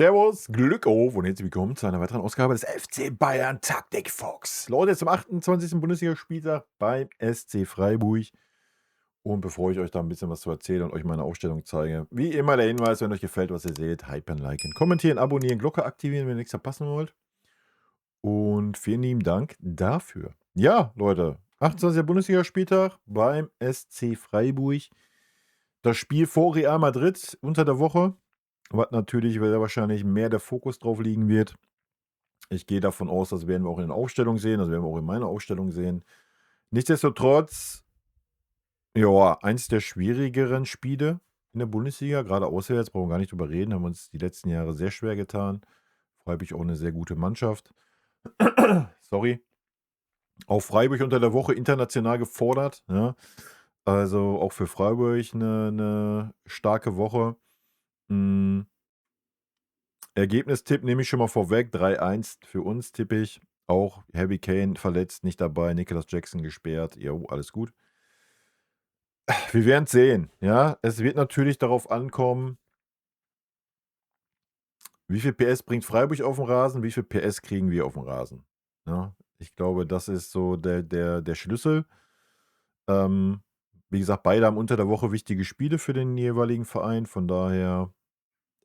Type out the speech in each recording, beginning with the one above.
Servus, Glück auf und herzlich willkommen zu einer weiteren Ausgabe des FC Bayern Taktik Fox. Leute, zum 28. Bundesligaspieltag beim SC Freiburg. Und bevor ich euch da ein bisschen was zu erzählen und euch meine Aufstellung zeige, wie immer der Hinweis, wenn euch gefällt, was ihr seht, hypen, liken, kommentieren, abonnieren, Glocke aktivieren, wenn ihr nichts verpassen wollt. Und vielen lieben Dank dafür. Ja, Leute, 28. Bundesligaspieltag beim SC Freiburg. Das Spiel vor Real Madrid unter der Woche, was natürlich sehr wahrscheinlich mehr der Fokus drauf liegen wird. Ich gehe davon aus, das werden wir auch in der Aufstellung sehen, das werden wir auch in meiner Aufstellung sehen. Nichtsdestotrotz, ja, eins der schwierigeren Spiele in der Bundesliga, gerade auswärts, brauchen wir gar nicht drüber reden, haben uns die letzten Jahre sehr schwer getan. Freiburg auch eine sehr gute Mannschaft. Sorry. Auch Freiburg unter der Woche international gefordert, ja. Also auch für Freiburg eine starke Woche. Hm. Ergebnistipp nehme ich schon mal vorweg. 3-1 für uns tippe ich. Auch Harry Kane verletzt, nicht dabei. Nicholas Jackson gesperrt. Jo, alles gut. Wir werden es sehen. Ja, es wird natürlich darauf ankommen, wie viel PS bringt Freiburg auf den Rasen, wie viel PS kriegen wir auf den Rasen. Ja, ich glaube, das ist so der Schlüssel. Ähm, Wie gesagt, beide haben unter der Woche wichtige Spiele für den jeweiligen Verein. Von daher,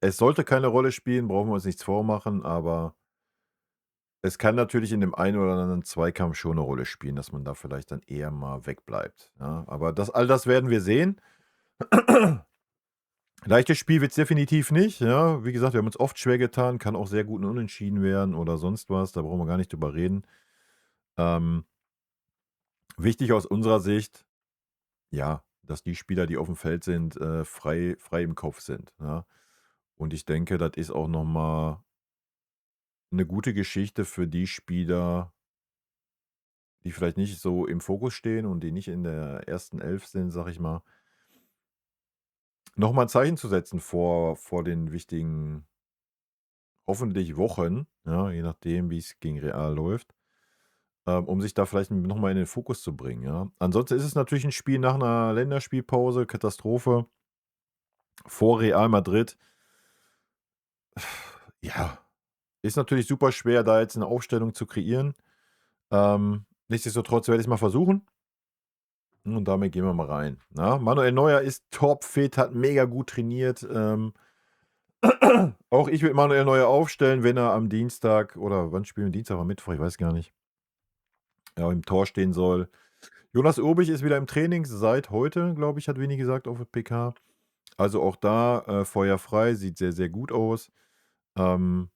es sollte keine Rolle spielen, brauchen wir uns nichts vormachen, aber es kann natürlich in dem einen oder anderen Zweikampf schon 'ne Rolle spielen, dass man da vielleicht dann eher mal wegbleibt, ja? Aber all das werden wir sehen. Leichtes Spiel wird's definitiv nicht, ja? Wie gesagt, wir haben uns oft schwer getan, kann auch sehr gut 'n Unentschieden werden oder sonst was, da brauchen wir gar nicht drüber reden. Ähm, Wichtig aus unserer Sicht, ja, dass die Spieler, die aufm Feld sind, frei im Kopf sind, ja? Und ich denke, das ist auch noch mal 'ne gute Geschichte für die Spieler, die vielleicht nicht so im Fokus stehen und die nicht in der ersten Elf sind, sage ich mal, noch mal 'n Zeichen zu setzen vor den wichtigen, hoffentlich Wochen, ja, je nachdem, wie es gegen Real läuft, um sich da vielleicht noch mal in den Fokus zu bringen, ja. Ansonsten ist es natürlich ein Spiel nach einer Länderspielpause, Katastrophe, vor Real Madrid. Ja, ist natürlich super schwer, da jetzt eine Aufstellung zu kreieren. Nichtsdestotrotz werde ich's mal versuchen. Und damit gehen wir mal rein, ne? Manuel Neuer ist topfit, hat mega gut trainiert. Auch ich würde Manuel Neuer aufstellen, wenn er am Dienstag oder wann spielen wir? Dienstag oder Mittwoch, ich weiß gar nicht, ja, im Tor stehen soll. Jonas Urbich ist wieder im Training seit heute, glaube ich, hat Vinny gesagt auf der PK. Also auch da, Feuer frei, sieht sehr, sehr gut aus. Ähm,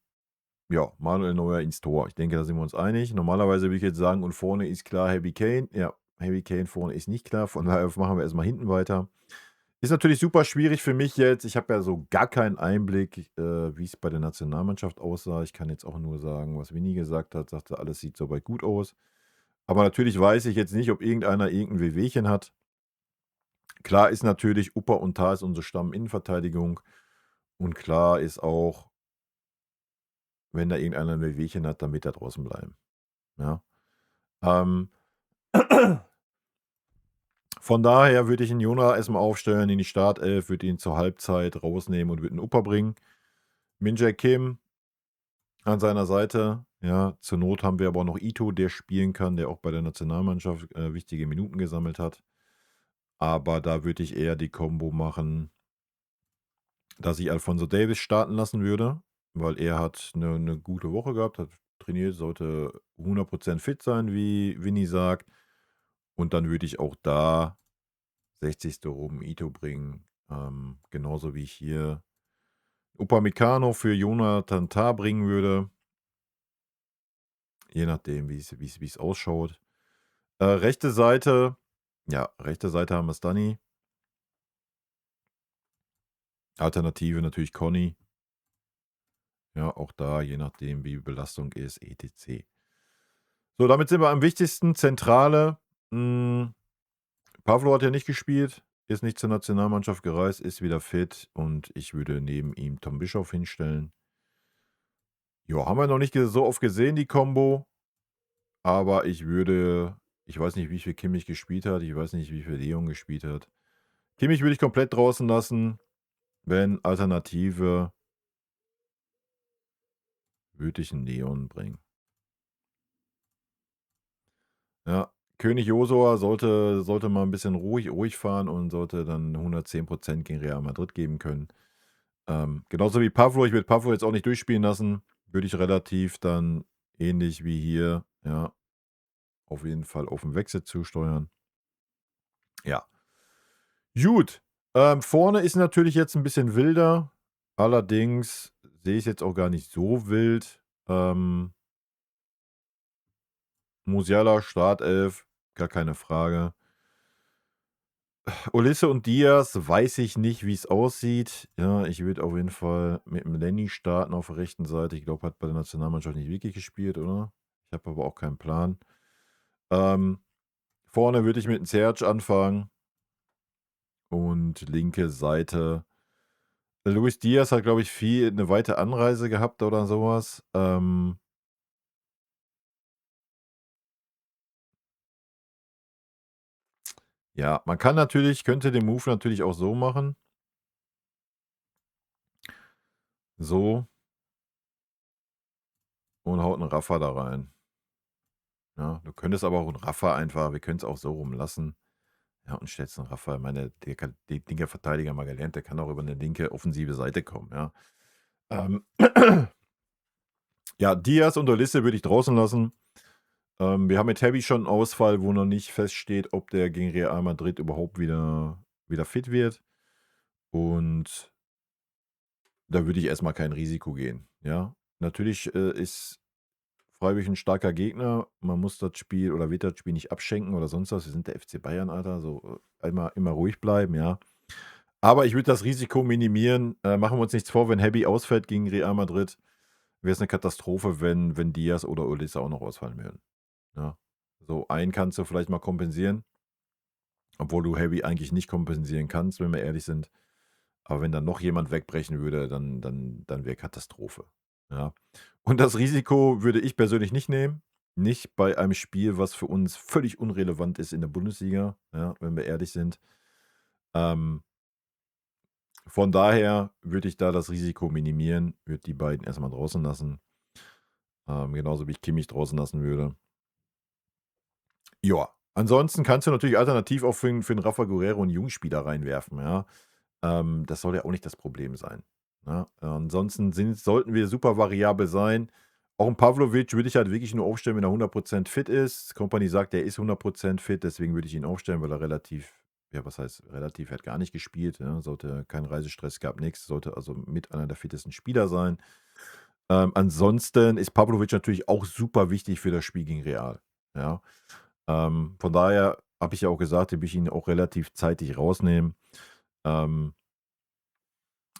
ja, Manuel Neuer ins Tor. Ich denke, da sind wir uns einig. Normalerweise würde ich jetzt sagen, und vorne ist klar Harry Kane. Ja, Harry Kane vorne ist nicht klar, von daher machen wir erst mal hinten weiter. Ist natürlich super schwierig für mich jetzt. Ich habe ja so gar keinen Einblick, wie es bei der Nationalmannschaft aussah. Ich kann jetzt auch nur sagen, was Winnie gesagt hat. Sagte, alles sieht soweit gut aus. Aber natürlich weiß ich jetzt nicht, ob irgendeiner irgendein Wehwehchen hat. Klar ist natürlich, Upper und Tah ist unsere Stamminnenverteidigung. Und klar ist auch, wenn da irgendeiner ein Wehwehchen hat, dann wird er draußen bleiben. Ja. Ähm, von daher würde ich den Jona erstmal aufstellen in die Startelf, würde ihn zur Halbzeit rausnehmen und würde einen Upper bringen. Min-Jae Kim an seiner Seite, ja. Zur Not haben wir aber auch noch Ito, der spielen kann, der auch bei der Nationalmannschaft, wichtige Minuten gesammelt hat. Aber da würde ich eher die Kombo machen, dass ich Alphonso Davies starten lassen würde, weil er hat eine gute Woche gehabt, hat trainiert, sollte 100% fit sein, wie Vinny sagt. Und dann würde ich auch da 60. rum Ito bringen, genauso wie ich hier Upamecano für Jonathan Tah bringen würde, je nachdem, wie es ausschaut. Rechte Seite, ja, rechte Seite haben wir Stunny. Alternative natürlich Conny. Ja, auch da, je nachdem, wie Belastung ist, etc. So, damit sind wir am wichtigsten. Zentrale. Pavlo hat ja nicht gespielt, ist nicht zur Nationalmannschaft gereist, ist wieder fit und ich würde neben ihm Tom Bischoff hinstellen. Ja, haben wir noch nicht so oft gesehen, die Kombo. Aber ich weiß nicht, wie viel Kimmich gespielt hat. Ich weiß nicht, wie viel Leon gespielt hat. Kimmich würde ich komplett draußen lassen, wenn Alternative würde ich 'n Neon bringen. Ja, König Josua sollte mal ein bisschen ruhig fahren und sollte dann 110% gegen Real Madrid geben können. Genauso wie Pavlo. Ich würde Pavlo jetzt auch nicht durchspielen lassen. Würde ich relativ dann ähnlich wie hier, ja, auf jeden Fall auf 'n Wechsel zusteuern. Ja. Gut, vorne ist natürlich jetzt ein bisschen wilder. Allerdings sehe ich's jetzt auch gar nicht so wild. Musiala, Startelf, gar keine Frage. Olise und Diaz weiß ich nicht, wie es aussieht. Ja, ich würde auf jeden Fall mit dem Lenny starten auf der rechten Seite. Ich glaube, hat bei der Nationalmannschaft nicht wirklich gespielt, oder? Ich habe aber auch keinen Plan. Ähm, vorne würde ich mit dem Serge anfangen und linke Seite Luis Diaz hat, glaube ich, viel 'ne weite Anreise gehabt oder sowas. Ja, man könnte den Move natürlich auch so machen. So und haut 'n Rafa da rein. Ja, du könntest aber auch 'n Rafa einfach wir können's auch so rum lassen. Ja, und stellst 'n Rafa ich meine, der kann den linker Verteidiger mal gelernt, der kann auch über 'ne linke offensive Seite kommen, ja. Ähm, ja, Diaz und Olise würde ich draußen lassen. Wir haben mit Heavy schon 'n Ausfall, wo noch nicht feststeht, ob der gegen Real Madrid überhaupt wieder fit wird. Und da würde ich erst mal kein Risiko gehen, ja. Natürlich, ist Freiburg 'n starker Gegner. Man muss das Spiel oder wird das Spiel nicht abschenken oder sonst was. Wir sind der FC Bayern, Alter, so, immer ruhig bleiben, ja. Aber ich würde das Risiko minimieren. Machen wir uns nichts vor, wenn Heavy ausfällt gegen Real Madrid, wäre es 'ne Katastrophe, wenn Diaz oder Olise auch noch ausfallen würden, ja. So einen kannst du vielleicht mal kompensieren, obwohl du Heavy eigentlich nicht kompensieren kannst, wenn wir ehrlich sind. Aber wenn dann noch jemand wegbrechen würde, dann wäre Katastrophe, ja. Und das Risiko würde ich persönlich nicht nehmen. Nicht bei einem Spiel, was für uns völlig unrelevant ist in der Bundesliga, ja, wenn wir ehrlich sind. Ähm von daher würde ich da das Risiko minimieren, würde die beiden erst mal draußen lassen. Genauso wie ich Kimmich draußen lassen würde. Ja, ansonsten kannst du natürlich alternativ auch für 'n Rafa Guerreiro 'n Jungspieler reinwerfen, ja. Das soll ja auch nicht das Problem sein, ne? Ansonsten sollten wir super variabel sein. Auch 'n Pavlovic würde ich halt wirklich nur aufstellen, wenn er 100% fit ist. Kompany sagt, er ist 100% fit, deswegen würde ich ihn aufstellen, weil er relativ ja, was heißt relativ, er hat gar nicht gespielt, ja, sollte keinen Reisestress gehabt, nix, sollte also mit einer der fittesten Spieler sein. Ansonsten ist Pavlovic natürlich auch super wichtig für das Spiel gegen Real, ja. Von daher habe ich ja auch gesagt, den will ich ihn auch relativ zeitig rausnehmen. Ähm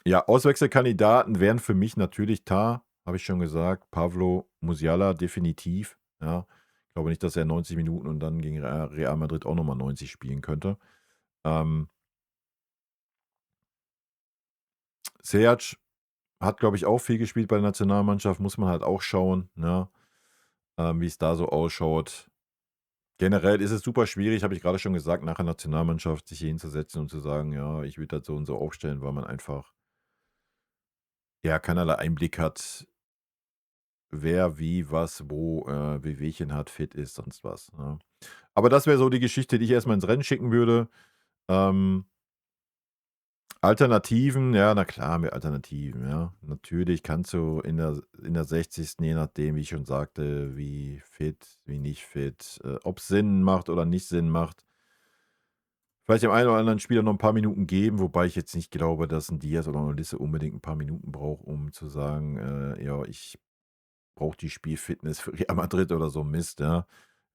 Ja, Auswechselkandidaten wären für mich natürlich Tah, habe ich schon gesagt, Pavlo, Musiala definitiv, ja. Ich glaube nicht, dass er 90 Minuten und dann gegen Real Madrid auch noch mal 90 spielen könnte. Ähm Ziyech hat, glaube ich, auch viel gespielt bei der Nationalmannschaft, muss man halt auch schauen, ne, wie es da so ausschaut. Generell ist es super schwierig, habe ich gerade schon gesagt, nach der Nationalmannschaft sich hier hinzusetzen und zu sagen: „Ja, ich würde das so und so aufstellen“, weil man einfach ja, keinerlei Einblick hat wer, wie, was, wo, Wehwehchen hat, fit ist, sonst was, ne? Aber das wäre so die Geschichte, die ich erst mal ins Rennen schicken würde. Ähm Alternativen, ja, na klar haben wir Alternativen, ja. Natürlich kannst du in der 60., je nachdem, wie ich schon sagte, wie fit, wie nicht fit, ob's Sinn macht oder nicht Sinn macht vielleicht dem einen oder anderen Spieler noch 'n paar Minuten geben, wobei ich jetzt nicht glaube, dass 'n Diaz oder 'n Olise unbedingt 'n paar Minuten braucht, um zu sagen, „Ja, ich brauche die Spielfitness für Real Madrid“ oder so 'n Mist, ja.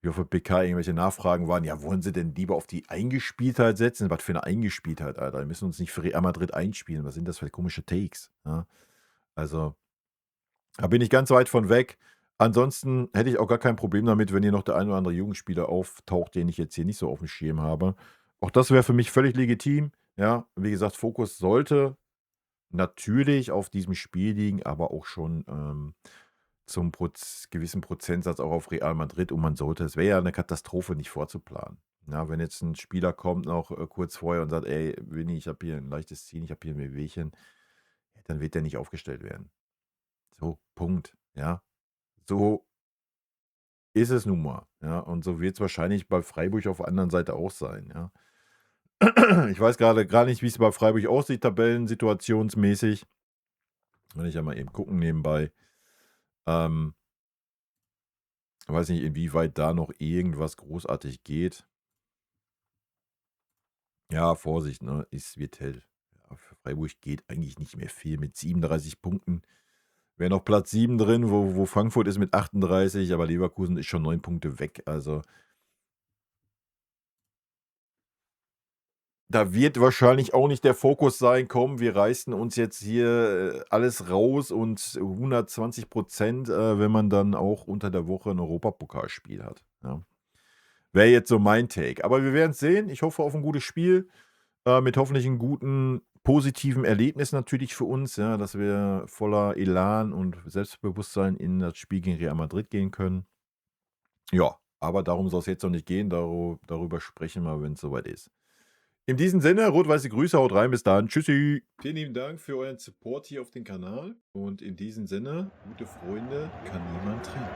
Wie auf der PK irgendwelche Nachfragen waren: „Ja, wollen Sie denn lieber auf die Eingespieltheit setzen?“ Was für 'ne Eingespieltheit, Alter? Wir müssen uns nicht für Real Madrid einspielen. Was sind das für komische Takes, ja? Also, da bin ich ganz weit von weg. Ansonsten hätte ich auch gar kein Problem damit, wenn hier noch der ein oder andere Jugendspieler auftaucht, den ich jetzt hier nicht so aufm Schirm habe. Auch das wäre für mich völlig legitim, ja. Wie gesagt, Fokus sollte natürlich auf diesem Spiel liegen, aber auch schon, zum gewissen Prozentsatz auch auf Real Madrid und man sollte es wäre ja 'ne Katastrophe, nicht vorzuplanen. Ja, wenn jetzt 'n Spieler kommt noch, kurz vorher und sagt: „Ey, Vinny, ich habe hier 'n leichtes Ziehen, ich habe hier 'n Wehwehchen“, dann wird der nicht aufgestellt werden. So, Punkt. Ja, so ist es nun mal. Ja, und so wird es wahrscheinlich bei Freiburg auf der anderen Seite auch sein. Ja. Ich weiß gerade gar nicht, wie es bei Freiburg aussieht, tabellensituationsmäßig. Kann ich ja mal eben gucken nebenbei. Ähm, weiß nicht, inwieweit da noch irgendwas großartig geht. Ja, Vorsicht, ne? Es wird hell. Ja, für Freiburg geht eigentlich nicht mehr viel mit 37 Punkten. Wäre noch Platz 7 drin, wo Frankfurt ist mit 38, aber Leverkusen ist schon 9 Punkte weg. Also da wird wahrscheinlich auch nicht der Fokus sein, komm, wir reißen uns jetzt hier alles raus und 120%, wenn man dann auch unter der Woche ein Europapokalspiel hat. Ja. Wäre jetzt so mein Take. Aber wir werden es sehen. Ich hoffe auf ein gutes Spiel. Mit hoffentlich einem guten, positiven Erlebnis natürlich für uns, ja, dass wir voller Elan und Selbstbewusstsein in das Spiel gegen Real Madrid gehen können. Ja, aber darum soll es jetzt noch nicht gehen. Darüber sprechen wir, wenn es soweit ist. In diesem Sinne, rot-weiße Grüße, haut rein, bis dann. Tschüssi. Vielen lieben Dank für euren Support hier auf dem Kanal. Und in diesem Sinne, gute Freunde kann niemand trennen.